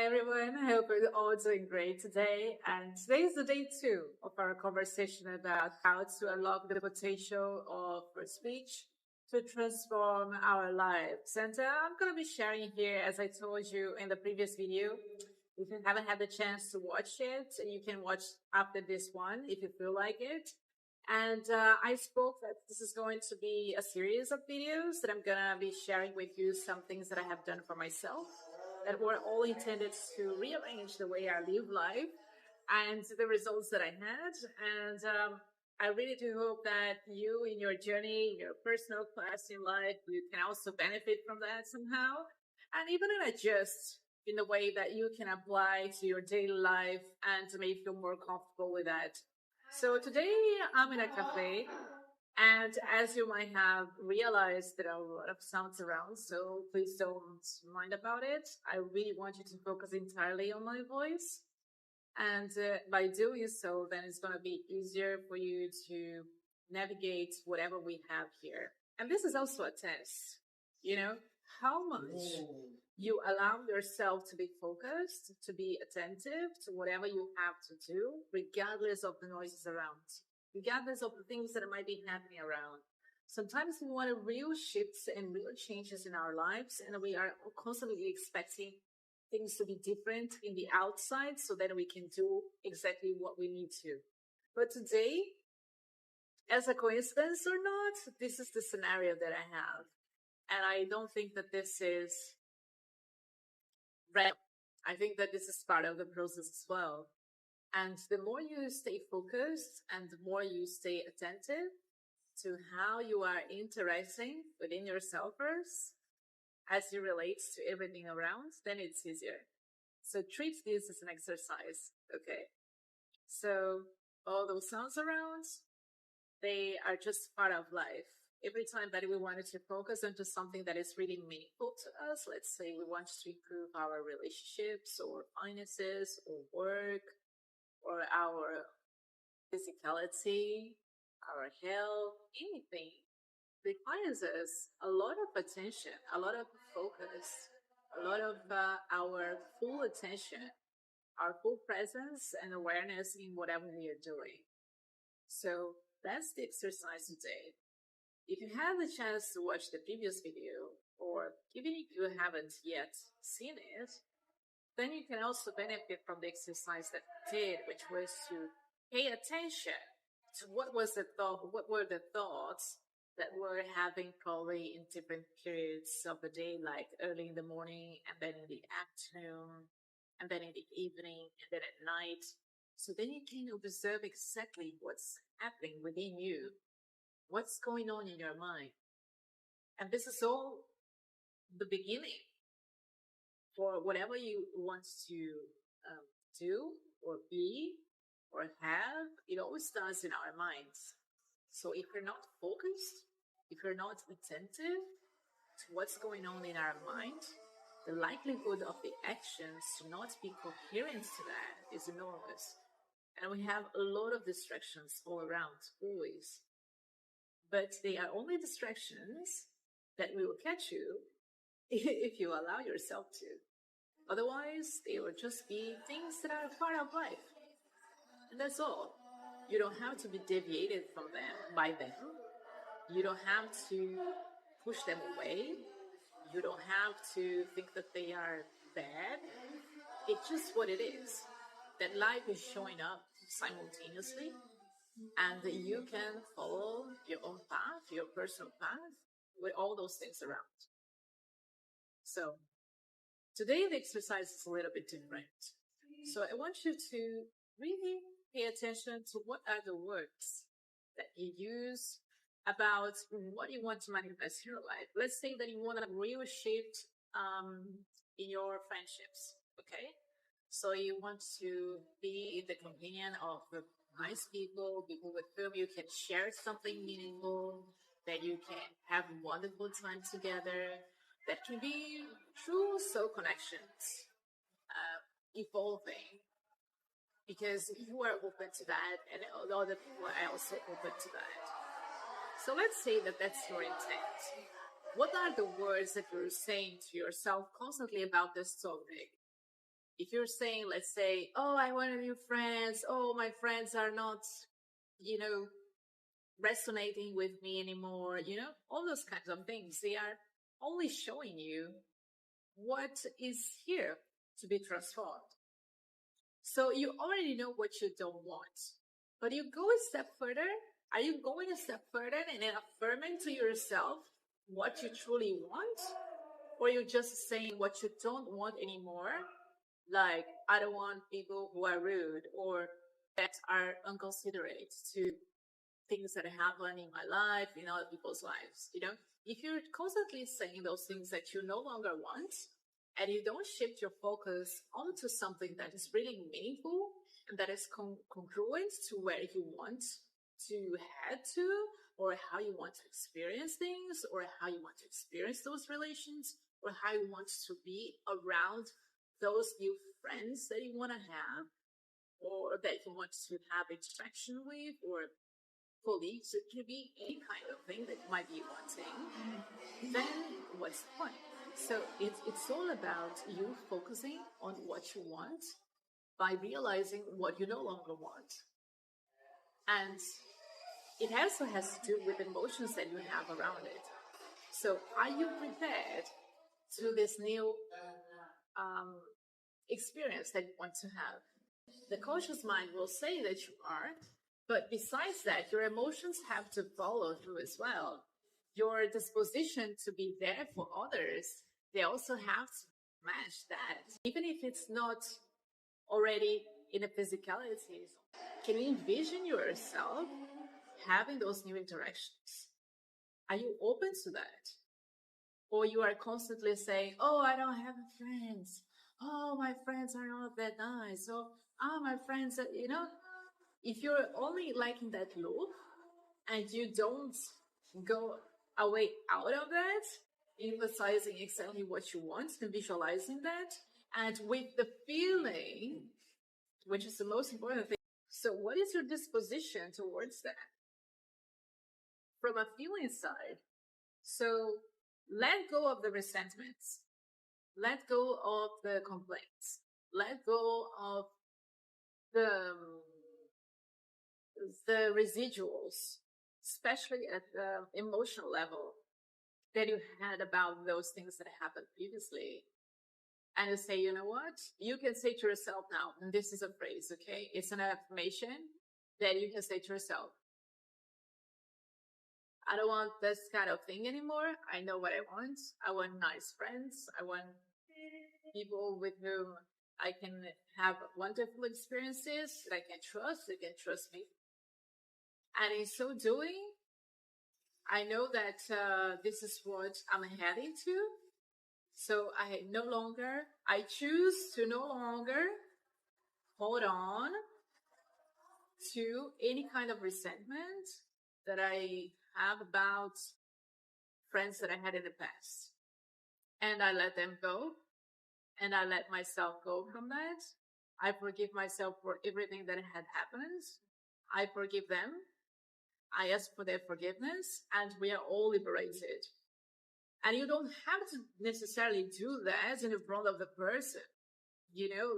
Hi everyone, I hope you're all doing great today. And today is the day 2 of our conversation about how to unlock the potential of free speech to transform our lives. And I'm going to be sharing here, as I told you in the previous video. If you haven't had the chance to watch it, you can watch after this one if you feel like it. And I spoke that this is going to be a series of videos that I'm going to be sharing with you some things that I have done for myself that were all intended to rearrange the way I live life and the results that I had. And I really do hope that you, in your journey, your personal quest in life, you can also benefit from that somehow. And even adjust in the way that you can apply to your daily life and to make you feel more comfortable with that. So today I'm in a cafe, and as you might have realized, there are a lot of sounds around, so please don't mind about it. I really want you to focus entirely on my voice. And by doing so, then it's going to be easier for you to navigate whatever we have here. And this is also a test, how much you allow yourself to be focused, to be attentive to whatever you have to do, regardless of the noises around, regardless of the things that might be happening around. Sometimes we want real shifts and real changes in our lives, and we are constantly expecting things to be different in the outside so that we can do exactly what we need to. But today, as a coincidence or not, this is the scenario that I have. And I don't think that this is random. I think that this is part of the process as well. And the more you stay focused and the more you stay attentive to how you are interacting within yourself first, as it relates to everything around, then it's easier. So treat this as an exercise, okay? So all those sounds around, they are just part of life. Every time that we wanted to focus onto something that is really meaningful to us, let's say we want to improve our relationships or finances or work or our physicality, our health, anything requires us a lot of attention, a lot of focus, a lot of our full attention, our full presence and awareness in whatever we are doing. So that's the exercise today. If you have the chance to watch the previous video, or even if you haven't yet seen it, then you can also benefit from the exercise that we did, which was to pay attention to what were the thoughts that we're having probably in different periods of the day, like early in the morning and then in the afternoon and then in the evening and then at night. So then you can observe exactly what's happening within you, what's going on in your mind. And this is all the beginning for whatever you want to do or be or have. It always starts in our minds. So if you're not focused, if you're not attentive to what's going on in our mind, the likelihood of the actions to not be coherent to that is enormous. And we have a lot of distractions all around, always. But they are only distractions that will catch you if you allow yourself to. Otherwise, they will just be things that are part of life. And that's all. You don't have to be deviated from them by them. You don't have to push them away. You don't have to think that they are bad. It's just what it is. That life is showing up simultaneously, and you can follow your own path, your personal path, with all those things around. So today the exercise is a little bit different. So I want you to really pay attention to what are the words that you use about what you want to manifest in your life. Let's say that you want a real shift in your friendships, okay? So you want to be the companion of nice people, people with whom you can share something meaningful, that you can have a wonderful time together, that can be true soul connections, evolving, because you are open to that, and other people are also open to that. So let's say that that's your intent. What are the words that you're saying to yourself constantly about this topic? If you're saying, let's say, oh, I want new friends, oh, my friends are not, you know, resonating with me anymore, all those kinds of things, they are only showing you what is here to be transformed. So you already know what you don't want, but you go a step further. Are you going a step further and then affirming to yourself what you truly want? Or you're just saying what you don't want anymore? Like, I don't want people who are rude or that are inconsiderate to things that happen in my life, in other people's lives. If you're constantly saying those things that you no longer want, and you don't shift your focus onto something that is really meaningful and that is congruent to where you want to head to, or how you want to experience things, or how you want to experience those relations, or how you want to be around those new friends that you want to have, or that you want to have interaction with, or colleagues. It could be any kind of thing that you might be wanting. Then what's the point? So it's all about you focusing on what you want by realizing what you no longer want. And it also has to do with emotions that you have around it. So are you prepared to this new experience that you want to have? The conscious mind will say that you are, but besides that, your emotions have to follow through as well. Your disposition to be there for others, they also have to match that. Even if it's not already in a physicality, can you envision yourself having those new interactions? Are you open to that? Or you are constantly saying, oh, I don't have friends. Oh, my friends are not that nice. Oh, my friends, if you're only like in that loop and you don't go away out of that, emphasizing exactly what you want and visualizing that, and with the feeling, which is the most important thing. So what is your disposition towards that? From a feeling side. So let go of the resentments. Let go of the complaints. Let go of the residuals, especially at the emotional level that you had about those things that happened previously. And you say, you know what? You can say to yourself now, and this is a phrase, okay? It's an affirmation that you can say to yourself. I don't want this kind of thing anymore. I know what I want. I want nice friends. I want people with whom I can have wonderful experiences that I can trust. They can trust me. And in so doing, I know that this is what I'm heading to. So I choose to no longer hold on to any kind of resentment that I have about friends that I had in the past. And I let them go. And I let myself go from that. I forgive myself for everything that had happened. I forgive them. I ask for their forgiveness, and we are all liberated. And you don't have to necessarily do that in front of the person,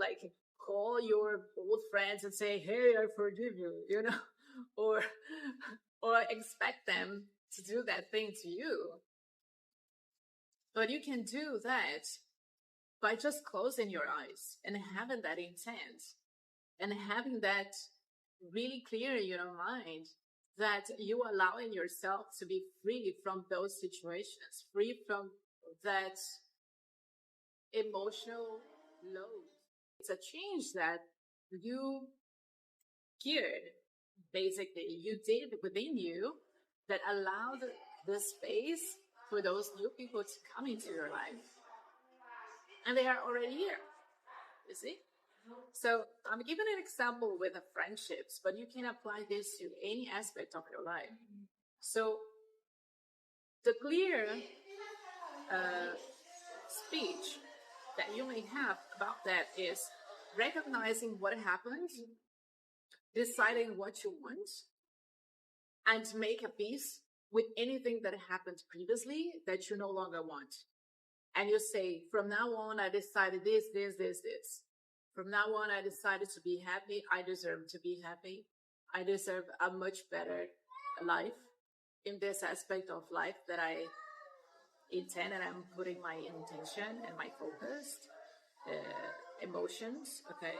like call your old friends and say, hey, I forgive you, or expect them to do that thing to you. But you can do that by just closing your eyes and having that intent and having that really clear in your mind that you are allowing yourself to be free from those situations, free from that emotional load. It's a change that you geared, basically, you did within you that allowed the space for those new people to come into your life. And they are already here, you see? So I'm giving an example with the friendships, but you can apply this to any aspect of your life. So the clear speech that you may have about that is recognizing what happened, deciding what you want, and make a peace with anything that happened previously that you no longer want. And you say, from now on, I decided this. From now on, I decided to be happy. I deserve to be happy. I deserve a much better life in this aspect of life that I intend, and I'm putting my intention and my focus, emotions, okay?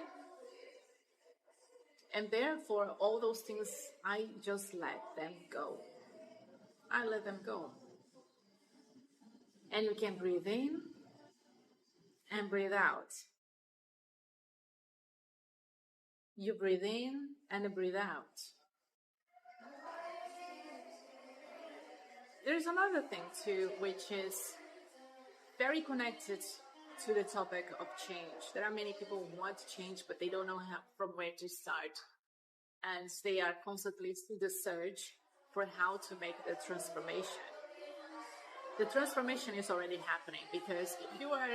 And therefore, all those things, I just let them go. I let them go. And you can breathe in and breathe out. You breathe in and breathe out. There's another thing too, which is very connected to the topic of change. There are many people who want to change, but they don't know from where to start. And they are constantly in the search for how to make the transformation. The transformation is already happening, because if you are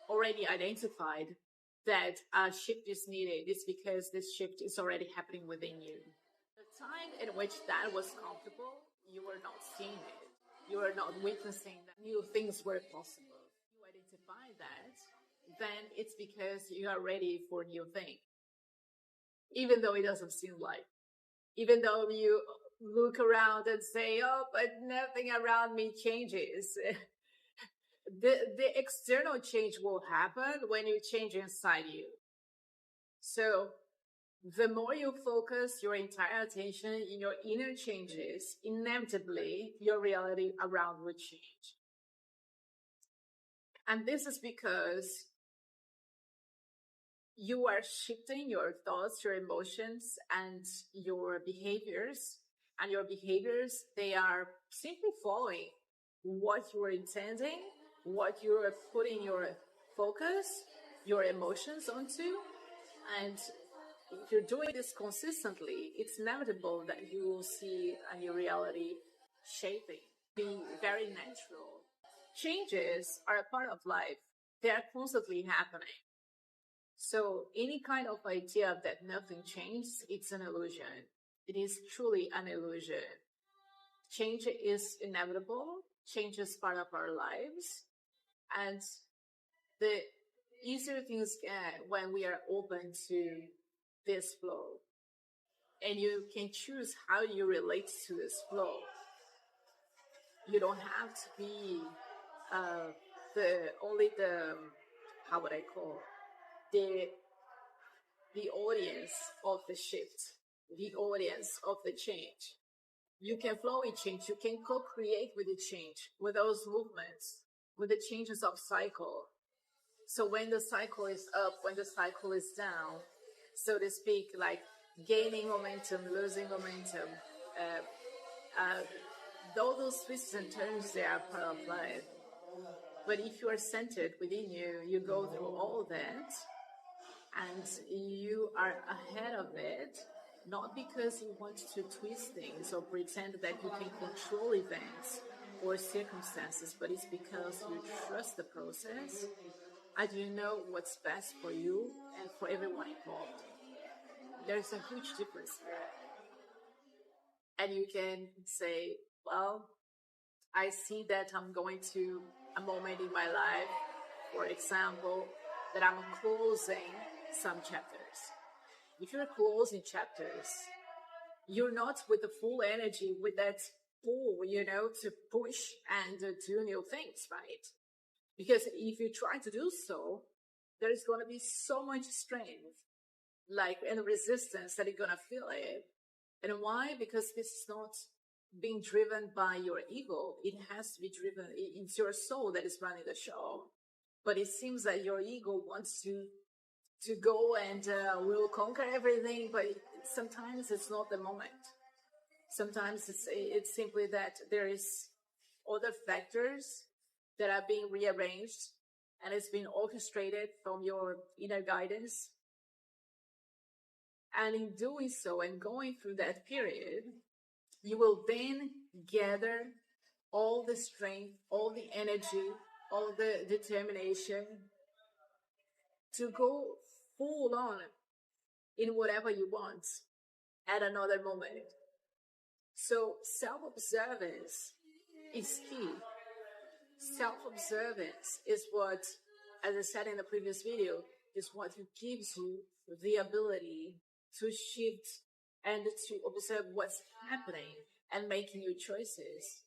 already identified that a shift is needed, it's because this shift is already happening within you. The time in which that was comfortable, you were not seeing it. You are not witnessing that new things were possible. You identify that, then it's because you are ready for new things. Even though it doesn't seem like. Even though you look around and say, oh, but nothing around me changes. The external change will happen when you change inside you. So the more you focus your entire attention in your inner changes, inevitably your reality around will change. And this is because you are shifting your thoughts, your emotions, and your behaviors. And your behaviors, they are simply following what you are intending, what you are putting your focus, your emotions onto. And if you're doing this consistently, it's inevitable that you will see a new reality shaping, be very natural. Changes are a part of life. They are constantly happening. So any kind of idea that nothing changes, it's an illusion. It is truly an illusion. Change is inevitable. Change is part of our lives. And the easier things get when we are open to this flow. And you can choose how you relate to this flow. You don't have to be how would I call the audience of the shift, the audience of the change. You can flow with change. You can co-create with the change, with those movements, with the changes of cycle. So when the cycle is up, when the cycle is down, so to speak, like gaining momentum, losing momentum, all those twists and turns, they are part of life. But if you are centered within you, you go through all that, and you are ahead of it, not because you want to twist things or pretend that you can control events or circumstances, but it's because you trust the process and you know what's best for you and for everyone involved. There's a huge difference here. And you can say, well, I see that I'm going to a moment in my life, for example, that I'm closing some chapters. If you're closing chapters, you're not with the full energy, with that pull, to push and do new things, right? Because if you try to do so, there is going to be so much strength, and resistance that you're going to feel it. And why? Because this is not being driven by your ego. It has to be driven, it's your soul that is running the show. But it seems that your ego wants to go and will conquer everything, but sometimes it's not the moment. Sometimes it's simply that there is other factors that are being rearranged, and it's been orchestrated from your inner guidance. And in doing so and going through that period, you will then gather all the strength, all the energy, all the determination to go full on in whatever you want at another moment. So self-observance is key. Self-observance is what, as I said in the previous video, is what gives you the ability to shift and to observe what's happening and making your choices.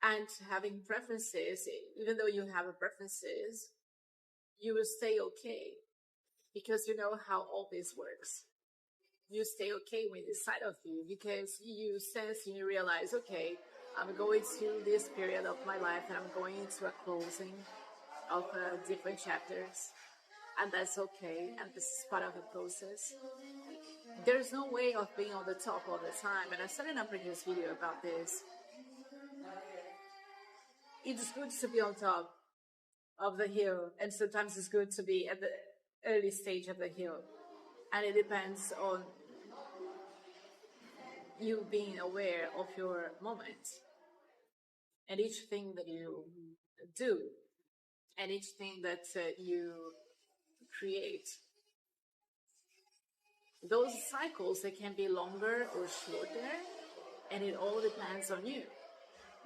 And having preferences, even though you have preferences, you will stay okay because you know how all this works. You stay okay with inside of you because you sense and you realize, okay, I'm going to this period of my life and I'm going into a closing of different chapters, and that's okay, and this is part of the process. There's no way of being on the top all the time, and I said in a previous video about this. It's good to be on top of the hill, and sometimes it's good to be at the early stage of the hill, and it depends on you being aware of your moment and each thing that you do and each thing that you create. Those cycles, they can be longer or shorter, and it all depends on you.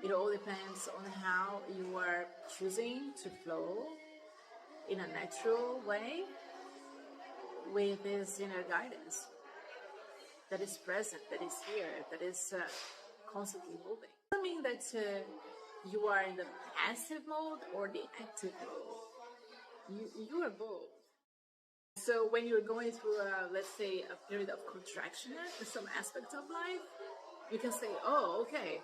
It all depends on how you are choosing to flow in a natural way with this inner guidance that is present, that is here, that is constantly moving. It doesn't mean that you are in the passive mode or the active mode. You are both. So when you're going through, let's say, a period of contraction in some aspect of life, you can say, oh, okay,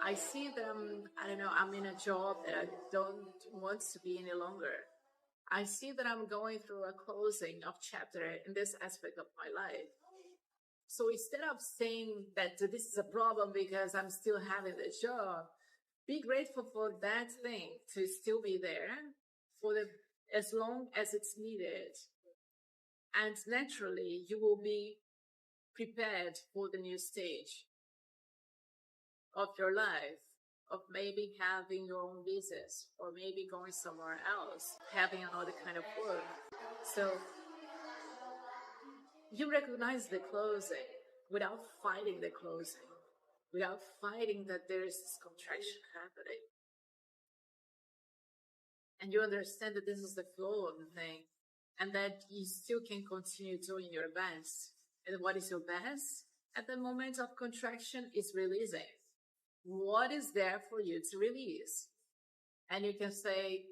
I see them, I don't know, I'm in a job that I don't want to be any longer. I see that I'm going through a closing of chapter in this aspect of my life. So instead of saying that this is a problem because I'm still having the job, be grateful for that thing to still be there for as long as it's needed. And naturally, you will be prepared for the new stage of your life, of maybe having your own business, or maybe going somewhere else, having another kind of work. So you recognize the closing without fighting the closing, without fighting that there is this contraction happening. And you understand that this is the flow of the thing, and that you still can continue doing your best. And what is your best at the moment of contraction is releasing what is there for you to release. And you can say,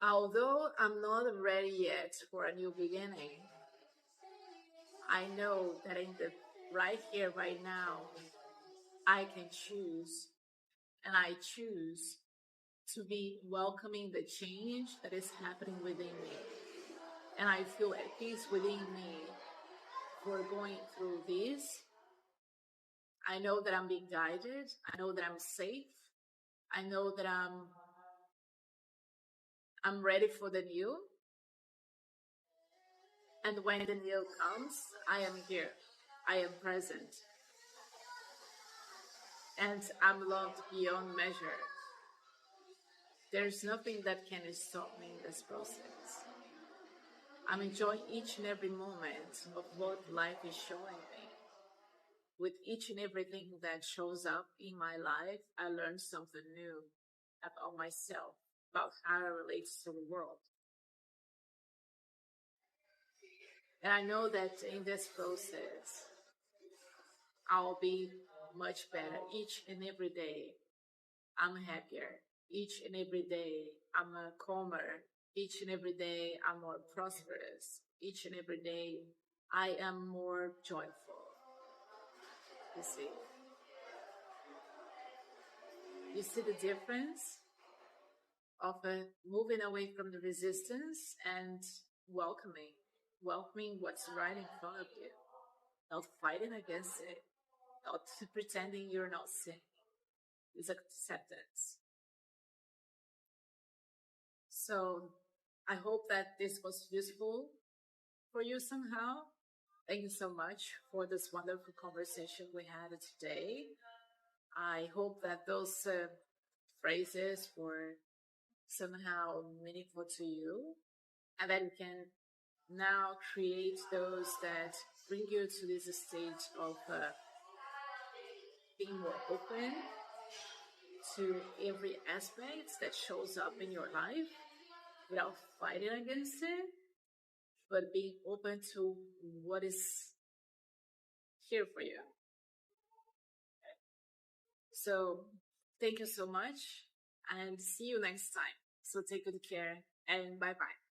although I'm not ready yet for a new beginning, I know that in the right here, right now, I can choose, and I choose to be welcoming the change that is happening within me. And I feel at peace within me for going through this. I know that I'm being guided. I know that I'm safe. I know that I'm ready for the new. And when the new comes, I am here. I am present. And I'm loved beyond measure. There's nothing that can stop me in this process. I'm enjoying each and every moment of what life is showing me. With each and everything that shows up in my life, I learn something new about myself, about how I relate to the world. And I know that in this process, I'll be much better each and every day. I'm happier. Each and every day, I'm calmer. Each and every day, I'm more prosperous. Each and every day, I am more joyful. You see? You see the difference of moving away from the resistance and welcoming what's right in front of you, not fighting against it, not pretending you're not seeing. It's acceptance. So I hope that this was useful for you somehow. Thank you so much for this wonderful conversation we had today. I hope that those phrases were somehow meaningful to you, and that you can now create those that bring you to this stage of being more open to every aspect that shows up in your life, without fighting against it, but being open to what is here for you. So thank you so much and see you next time. So take good care and bye bye.